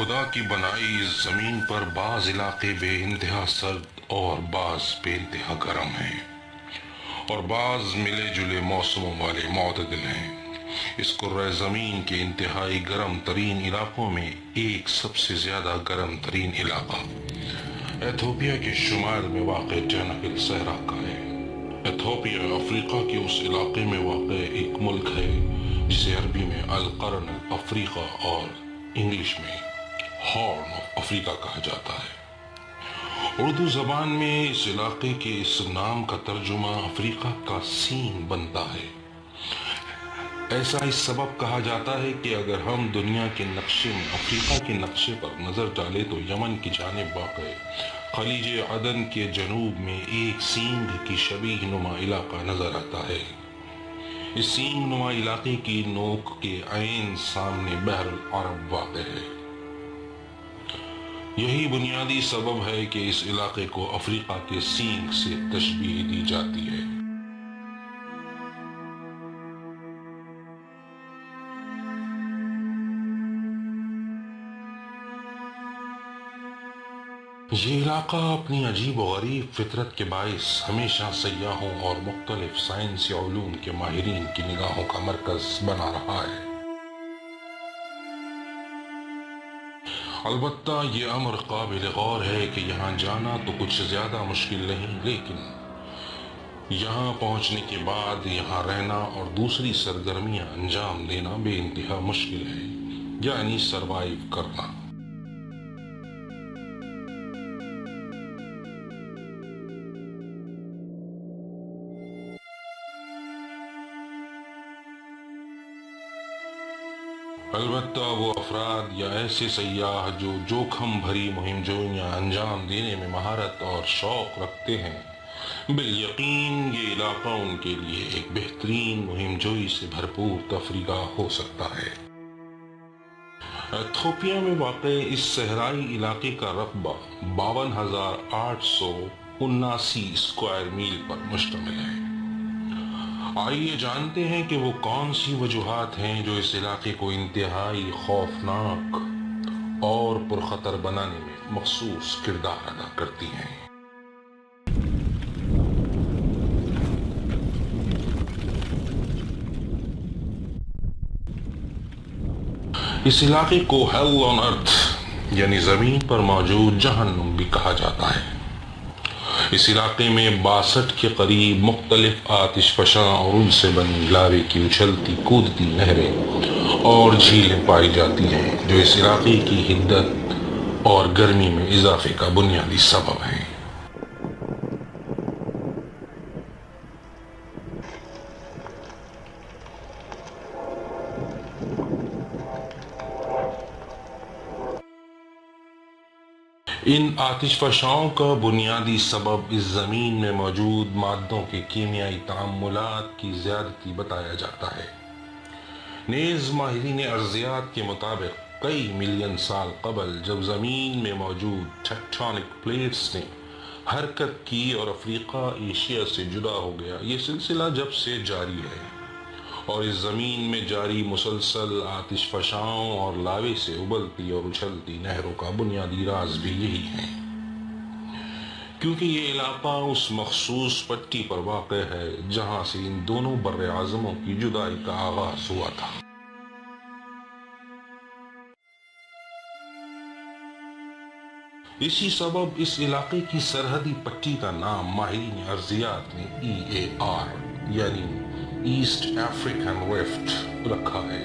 خدا کی بنائی اس زمین پر بعض علاقے بے انتہا سرد اور بعض بے انتہا گرم ہیں، اور بعض ملے جلے موسموں والے معتدل ہیں۔ اس کرۂ زمین کے انتہائی گرم ترین علاقوں میں ایک سب سے زیادہ گرم ترین علاقہ ایتھوپیا کے شمال میں واقع جنگل صحرا کا ہے۔ ایتھوپیا افریقہ کے اس علاقے میں واقع ایک ملک ہے جسے عربی میں القرن افریقہ اور انگلش میں ہارن آف افریقہ کہا جاتا ہے۔ اردو زبان میں اس علاقے کے اس نام کا ترجمہ افریقہ کا سین بنتا ہے۔ ایسا اس سبب کہا جاتا ہے کہ اگر ہم دنیا کے نقشے میں افریقہ کے نقشے پر نظر ڈالیں تو یمن کی جانب واقع خلیج عدن کے جنوب میں ایک سینگ کی شبیہ نما علاقہ نظر آتا ہے۔ اس سینگ نما علاقے کی نوک کے عین سامنے بحر العرب واقع ہے۔ یہی بنیادی سبب ہے کہ اس علاقے کو افریقہ کے سینگ سے تشبیہ دی جاتی ہے۔ یہ علاقہ اپنی عجیب و غریب فطرت کے باعث ہمیشہ سیاحوں اور مختلف سائنسی علوم کے ماہرین کی نگاہوں کا مرکز بنا رہا ہے۔ البتہ یہ امر قابل غور ہے کہ یہاں جانا تو کچھ زیادہ مشکل نہیں، لیکن یہاں پہنچنے کے بعد یہاں رہنا اور دوسری سرگرمیاں انجام دینا بے انتہا مشکل ہے، یعنی سروائیو کرنا۔ البتہ وہ افراد یا ایسے سیاح جو جوخم بھری مہم جوئیاں انجام دینے میں مہارت اور شوق رکھتے ہیں، بالیقین یہ علاقہ ان کے لیے ایک بہترین مہم جوئی سے بھرپور تفریح ہو سکتا ہے۔ ایتھوپیا میں واقع اس صحرائی علاقے کا رقبہ 52,879 اسکوائر میل پر مشتمل ہے۔ آئیے جانتے ہیں کہ وہ کون سی وجوہات ہیں جو اس علاقے کو انتہائی خوفناک اور پرخطر بنانے میں مخصوص کردار ادا کرتی ہیں۔ اس علاقے کو ہیل آن ارتھ یعنی زمین پر موجود جہنم بھی کہا جاتا ہے۔ اس علاقے میں 62 کے قریب مختلف آتش فشاں اور ان سے بنی لاوے کی اچھلتی کودتی نہریں اور جھیلیں پائی جاتی ہیں، جو اس علاقے کی حدت اور گرمی میں اضافے کا بنیادی سبب ہیں۔ ان آتش فشاؤں کا بنیادی سبب اس زمین میں موجود مادوں کے کیمیائی تعاملات کی زیادتی بتایا جاتا ہے۔ نیز ماہرین ارضیات کے مطابق کئی ملین سال قبل جب زمین میں موجود ٹیکٹونک پلیٹس نے حرکت کی اور افریقہ ایشیا سے جدا ہو گیا، یہ سلسلہ جب سے جاری ہے، اور اس زمین میں جاری مسلسل آتش فشاؤں اور لاوے سے ابلتی اور اچھلتی نہروں کا بنیادی راز بھی یہی ہے، کیونکہ یہ علاقہ اس مخصوص پٹی پر واقع ہے جہاں سے ان دونوں بر اعظموں کی جدائی کا آغاز ہوا تھا۔ اسی سبب اس علاقے کی سرحدی پٹی کا نام ماہرین ارضیات نے EAR یعنی ایسٹ افریقن ریفٹ رکھا ہے۔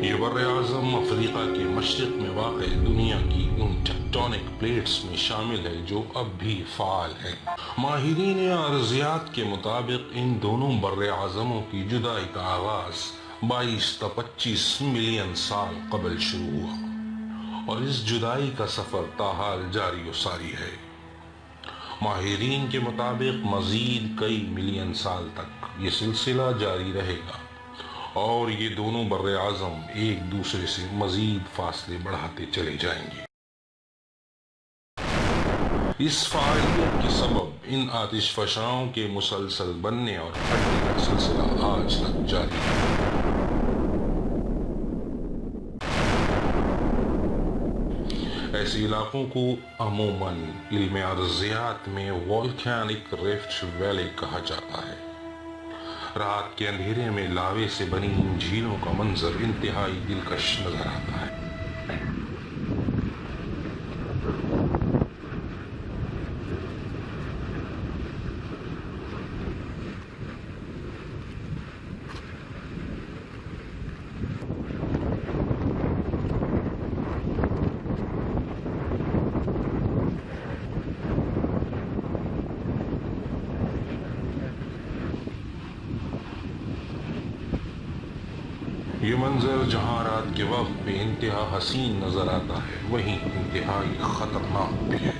یہ بر اعظم افریقہ کے مشرق میں واقع دنیا کی ان ٹیکٹونک پلیٹس میں شامل ہے جو اب بھی فعال ہیں۔ ماہرین ارضیات کے مطابق ان دونوں بر اعظموں کی جدائی کا آغاز 22 تا 25 ملین سال قبل شروع ہوا، اور اس جدائی کا سفر تاحال جاری و ساری ہے۔ ماہرین کے مطابق مزید کئی ملین سال تک یہ سلسلہ جاری رہے گا، اور یہ دونوں بر اعظم ایک دوسرے سے مزید فاصلے بڑھاتے چلے جائیں گے۔ اس فعالیت کے سبب ان آتش فشاؤں کے مسلسل بننے اور پھٹنے کا سلسلہ آج تک جاری ہے۔ ایسے علاقوں کو عموماً علم ارضیات میں والکینک ریفٹ ویلی کہا جاتا ہے۔ رات کے اندھیرے میں لاوے سے بنی ان جھیلوں کا منظر انتہائی دلکش نظر آتا ہے۔ یہ منظر جہاں رات کے وقت بے انتہا حسین نظر آتا ہے، وہیں انتہائی خطرناک بھی ہے،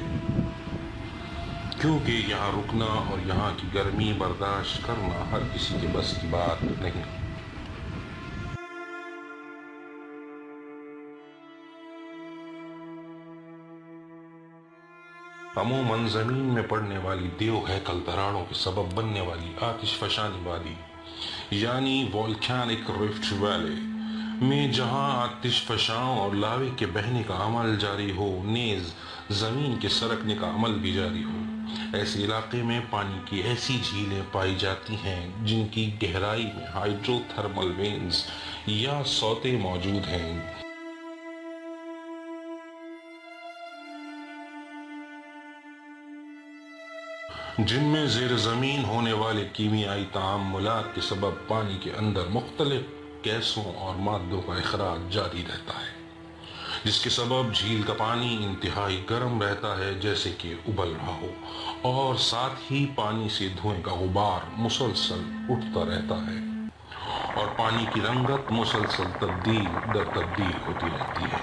کیونکہ یہاں رکنا اور یہاں کی گرمی برداشت کرنا ہر کسی کے بس کی بات نہیں۔ عموماً زمین میں پڑنے والی دیو ہیکل دراڑوں کے سبب بننے والی آتش فشانی وادی یعنی والکینک ریفٹ ویلی میں جہاں آتش فشاں اور لاوے کے بہنے کا عمل جاری ہو، نیز زمین کے سرکنے کا عمل بھی جاری ہو، ایسے علاقے میں پانی کی ایسی جھیلیں پائی جاتی ہیں جن کی گہرائی میں ہائیڈرو تھرمل وینز یا سوتے موجود ہیں، جن میں زیر زمین ہونے والے کیمیائی تعاملات کے سبب پانی کے اندر مختلف گیسوں اور مادوں کا اخراج جاری رہتا ہے، جس کے سبب جھیل کا پانی انتہائی گرم رہتا ہے جیسے کہ ابل رہا ہو، اور ساتھ ہی پانی سے دھوئیں کا غبار مسلسل اٹھتا رہتا ہے، اور پانی کی رنگت مسلسل تبدیل در تبدیل ہوتی رہتی ہے،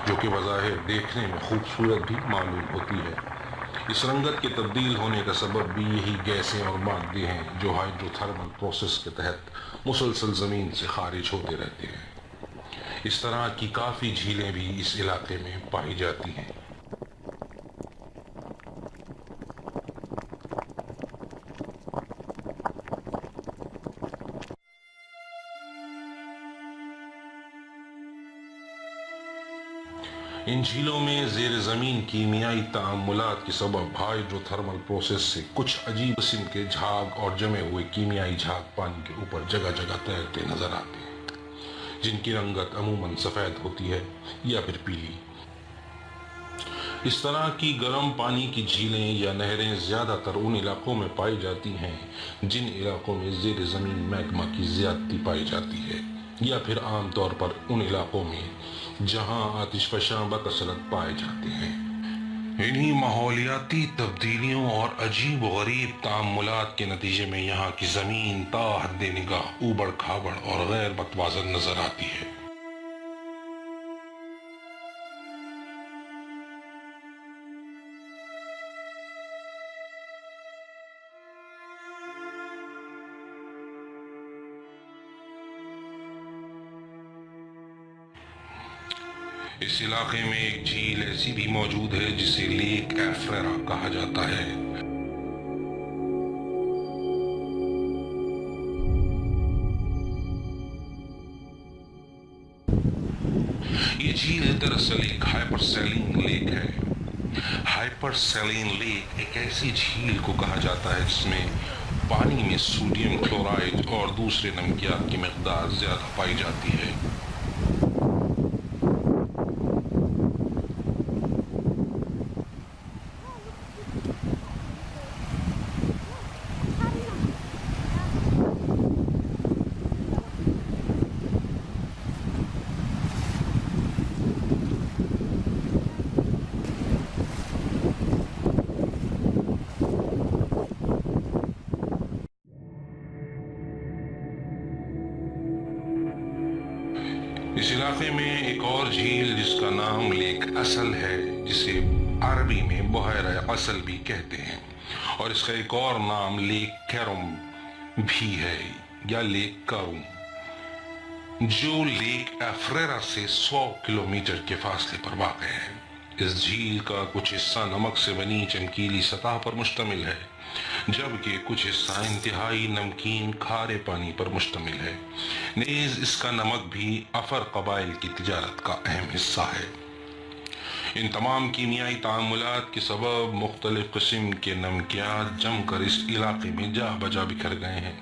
جو کہ بظاہر دیکھنے میں خوبصورت بھی معلوم ہوتی ہے۔ اس رنگت کے تبدیل ہونے کا سبب بھی یہی گیسیں اور مادے ہیں جو ہائیڈرو تھرمل پروسیس کے تحت مسلسل زمین سے خارج ہوتے رہتے ہیں۔ اس طرح کی کافی جھیلیں بھی اس علاقے میں پائی جاتی ہیں۔ ان جھیلوں میں زیر زمین کیمیائی تعاملات کے سبب ہائیڈرو تھرمل پروسیس سے کچھ عجیب قسم کے جھاگ اور جمے ہوئے کیمیائی جھاگ پانی کے اوپر جگہ جگہ تیرتے نظر آتے ہیں، جن کی رنگت عموماً سفید ہوتی ہے یا پھر پیلی۔ اس طرح کی گرم پانی کی جھیلیں یا نہریں زیادہ تر ان علاقوں میں پائی جاتی ہیں جن علاقوں میں زیر زمین میگما کی زیادتی پائی جاتی ہے، یا پھر عام طور پر ان علاقوں میں جہاں آتش فشاں بکثرت پائے جاتے ہیں۔ انہی ماحولیاتی تبدیلیوں اور عجیب و غریب تعاملات کے نتیجے میں یہاں کی زمین تا حد نگاہ اوبڑ کھابڑ اور غیر متوازن نظر آتی ہے۔ اس علاقے میں ایک جھیل ایسی بھی موجود ہے جسے لیک ایفریرا کہا جاتا ہے۔ یہ جھیل دراصل ایک ہائپر سیلین لیک ہے۔ ہائپر سیلین لیک ایک ایسی جھیل کو کہا جاتا ہے جس میں پانی میں سوڈیم کلورائڈ اور دوسرے نمکیات کی مقدار زیادہ پائی جاتی ہے۔ اس علاقے میں ایک اور جھیل جس کا نام لیک اصل ہے، جسے عربی میں بحیرہ اصل بھی کہتے ہیں، اور اس کا ایک اور نام لیک کیروم بھی ہے یا لیک کروم، جو لیک ایفریرا سے 100 کلومیٹر کے فاصلے پر واقع ہے۔ اس جھیل کا کچھ حصہ نمک سے بنی چمکیلی سطح پر مشتمل ہے، جبکہ کچھ حصہ انتہائی نمکین کھارے پانی پر مشتمل ہے۔ نیز اس کا نمک بھی افر قبائل کی تجارت کا اہم حصہ ہے۔ ان تمام کیمیائی تعاملات کے سبب مختلف قسم کے نمکیات جم کر اس علاقے میں جا بجا بکھر گئے ہیں،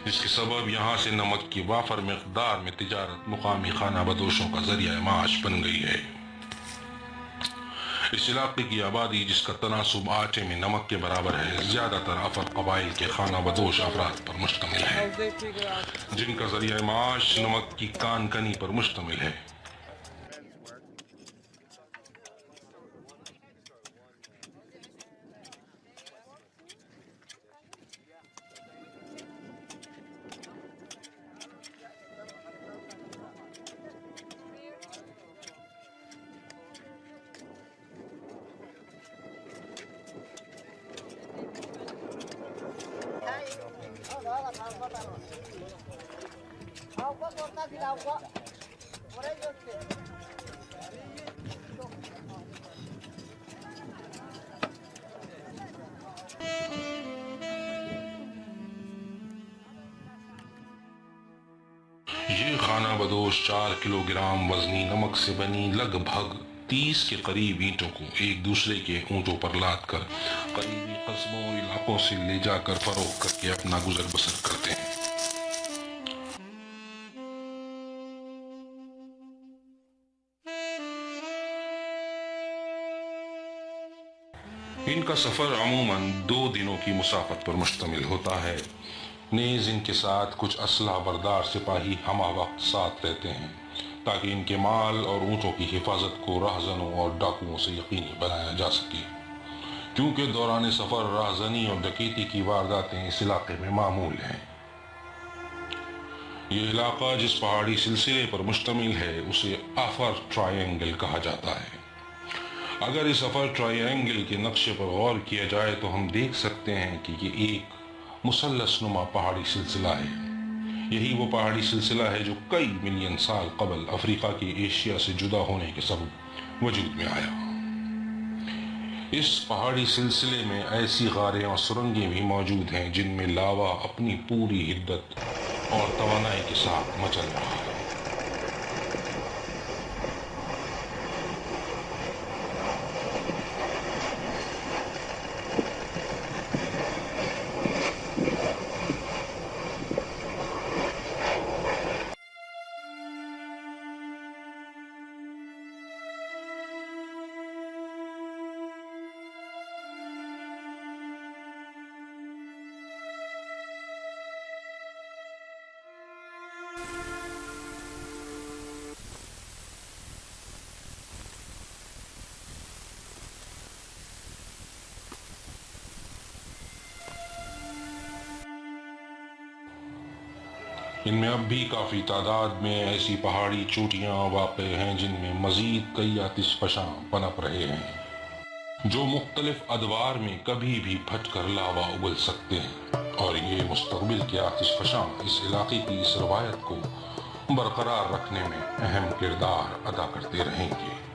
جس کے سبب یہاں سے نمک کی وافر مقدار میں تجارت مقامی خانہ بدوشوں کا ذریعہ معاش بن گئی ہے۔ اس علاقے کی آبادی، جس کا تناسب آٹے میں نمک کے برابر ہے، زیادہ تر افر قبائل کے خانہ بدوش افراد پر مشتمل ہے، جن کا ذریعہ معاش نمک کی کان کنی پر مشتمل ہے۔ یہ خانہ بدوش 4 کلو گرام وزنی نمک سے بنی لگ بھگ 30 کے قریب اینٹوں کو ایک دوسرے کے اونٹوں پر لاد کر قریبی قصبوں اور علاقوں سے لے جا کر فروخت کر کے اپنا گزر بسر کرتے ہیں۔ ان کا سفر عموماً 2 دنوں کی مسافت پر مشتمل ہوتا ہے، نیز ان کے ساتھ کچھ اسلحہ بردار سپاہی ہمہ وقت ساتھ رہتے ہیں تاکہ ان کے مال اور اونٹوں کی حفاظت کو راہزنوں اور ڈاکوؤں سے یقینی بنایا جا سکے، کیونکہ دوران سفر راہزنی اور ڈکیتی کی وارداتیں اس علاقے میں معمول ہیں۔ یہ علاقہ جس پہاڑی سلسلے پر مشتمل ہے اسے افر ٹرائی اینگل کہا جاتا ہے۔ اگر اس افر ٹرائی اینگل کے نقشے پر غور کیا جائے تو ہم دیکھ سکتے ہیں کہ یہ ایک مثلث نما پہاڑی سلسلہ ہے۔ یہی وہ پہاڑی سلسلہ ہے جو کئی ملین سال قبل افریقہ کے ایشیا سے جدا ہونے کے سبب وجود میں آیا۔ اس پہاڑی سلسلے میں ایسی غاریں اور سرنگیں بھی موجود ہیں جن میں لاوا اپنی پوری حدت اور توانائی کے ساتھ مچل رہا ہے۔ ان میں اب بھی کافی تعداد میں ایسی پہاڑی چوٹیاں واقع ہیں جن میں مزید کئی آتش فشاں پنپ رہے ہیں، جو مختلف ادوار میں کبھی بھی پھٹ کر لاوا اگل سکتے ہیں، اور یہ مستقبل کے آتش فشاں اس علاقے کی اس روایت کو برقرار رکھنے میں اہم کردار ادا کرتے رہیں گے۔